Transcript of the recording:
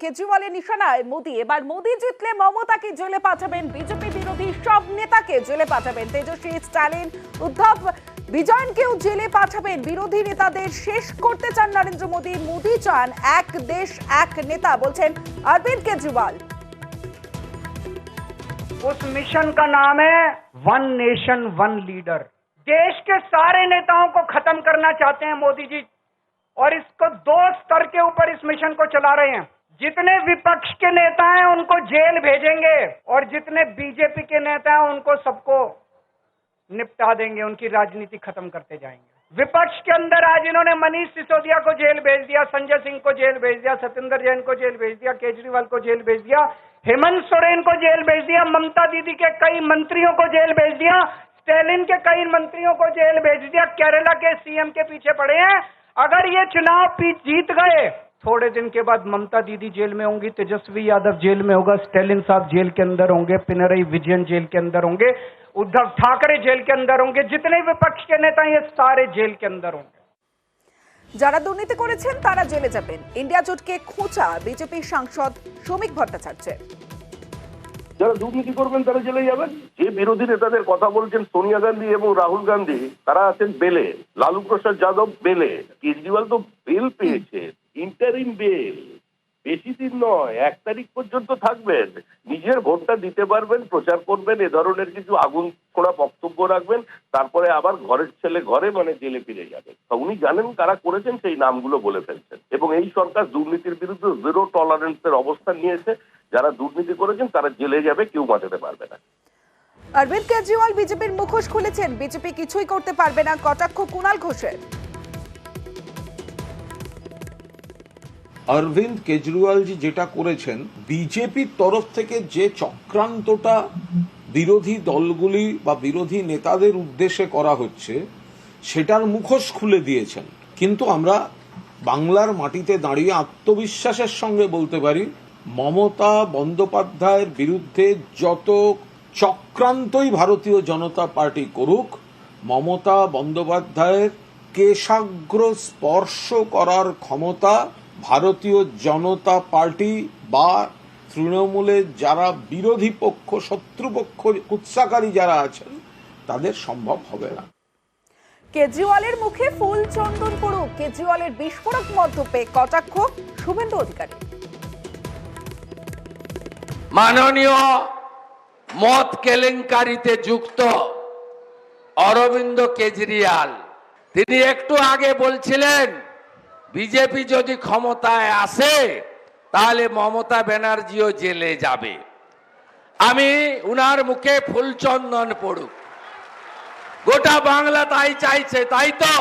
কেজরিওয়ালের নিশানায় মোদি। এবার মোদি জিতলে মমতাকে জেলে পাঠাবেন, বিজেপি বিরোধী সব নেতাকে জেলে পাঠাবেন, তেজস্বী, স্টালিন, উদ্ধব, বিজয়নকেও জেলে পাঠাবেন। বিরোধী নেতাদের শেষ করতে চান নরেন্দ্র মোদি। মোদি চান এক দেশ এক নেতা, বলছেন অরবিंद केजरीवाल। उस मिशन का नाम है वन नेशन वन लीडर। देश के सारे नेताओं को खत्म करना चाहते हैं मोदी जी, और इसको 2 स्तर के ऊपर इस मिशन को चला रहे हैं। जितने विपक्ष के नेता हैं उनको जेल भेजेंगे, और जितने बीजेपी के नेता हैं उनको सबको निपटा देंगे, उनकी राजनीति खत्म करते जाएंगे। विपक्ष के अंदर आज इन्होंने मनीष सिसोदिया को जेल भेज दिया, संजय सिंह को जेल भेज दिया, सत्येंद्र जैन को जेल भेज दिया, केजरीवाल को जेल भेज दिया, हेमंत सोरेन को जेल भेज दिया, ममता दीदी के कई मंत्रियों को जेल भेज दिया, स्टालिन के कई मंत्रियों को जेल भेज दिया, केरला के सीएम के पीछे पड़े हैं। अगर ये चुनाव जीत गए, थोड़े दिन के बाद ममता दीदी जेल में होंगी, तेजस्वी यादव जेल में होगा, स्टालिन साहब जेल के अंदर होंगे, पिनरई विजयन जेल के अंदर होंगे, उद्धव ठाकरे जेल के अंदर होंगे, जितने विपक्ष के नेता ये सारे जेल के अंदर होंगे। যারা দুর্নীতি করেছেন তারা জেলে যাবেন, ইন্ডিয়া জোটকে খোঁচা বিজেপি সাংসদ শ্রমিক ভট্টাচার্যের। যারা দুর্নীতি করবেন তারা জেলে যাবেন। যে বিরোধী নেতাদের কথা বলছেন সোনিয়া গান্ধী এবং রাহুল গান্ধী, তারা আছেন বেলে, লালু প্রসাদ যাদব বেলে, কেজরিওয়াল তো বেল পেয়েছে, ইন্টারিম বেল, বেশি দিন নয়, 1 তারিখ পর্যন্ত থাকবেন, নিজের ভোটটা দিতে পারবেন, প্রচার করবেন, এ ধরনের কিছু আগুন ছোড়া বক্তব্য রাখবেন, তারপরে আবার ঘরের ছেলে ঘরে মানে জেলে ফিরে যাবেন। উনি জানেন কারা করেছেন, সেই নামগুলো বলে ফেলছেন। এবং এই সরকার দুর্নীতির বিরুদ্ধে 0 টলারেন্সের অবস্থান নিয়েছে। যারা দুর্নীতি করেছেন তারা জেলে যাবে, কেউ বাঁচাতে পারবে না। অরবিंद केजरीवाल বিজেপির মুখোশ খুলেছেন, বিজেপি কিছুই করতে পারবে না, কটাক্ষ কুণাল ঘোষের। অরবিंद কেজরিওয়াল জি যেটা করেছেন, বিজেপির তরফ থেকে যে চক্রান্তটা বিরোধী দলগুলি বা বিরোধী নেতাদের উদ্দেশ্যে করা হচ্ছে সেটার মুখোশ খুলে দিয়েছেন। কিন্তু আমরা বাংলার মাটিতে দাঁড়িয়ে আত্মবিশ্বাসের সঙ্গে বলতে পারি, মমতা বন্দ্যোপাধ্যায়ের বিরুদ্ধে যত চক্রান্তই ভারতীয় জনতা পার্টি করুক, মমতা বন্দ্যোপাধ্যায়ের কেশাগ্র স্পর্শ করার ক্ষমতা ভারতীয় জনতা পার্টি বা তৃণমূলের যারা বিরোধী পক্ষ, শত্রুপক্ষ, কুৎসাকারী যারা আছেন তাদের সম্ভব হবে না। কেজরিওয়ালের মুখে ফুল চন্দন পড়ুক, কেজরিওয়ালের বিস্ফোরক মন্তব্যে কটাক্ষ শুভেন্দু অধিকারী। মাননীয় মদ কেলেঙ্কারিতে যুক্ত অরবিন্দ কেজরিওয়াল, তিনি একটু আগে বলছিলেন বিজেপি যদি ক্ষমতায় আসে তাহলে মমতা ব্যানার্জিও জেলে যাবে। আমি উনার মুখে ফুলচন্দন পড়ুক, গোটা বাংলা তাই চাইছে, তাই তো?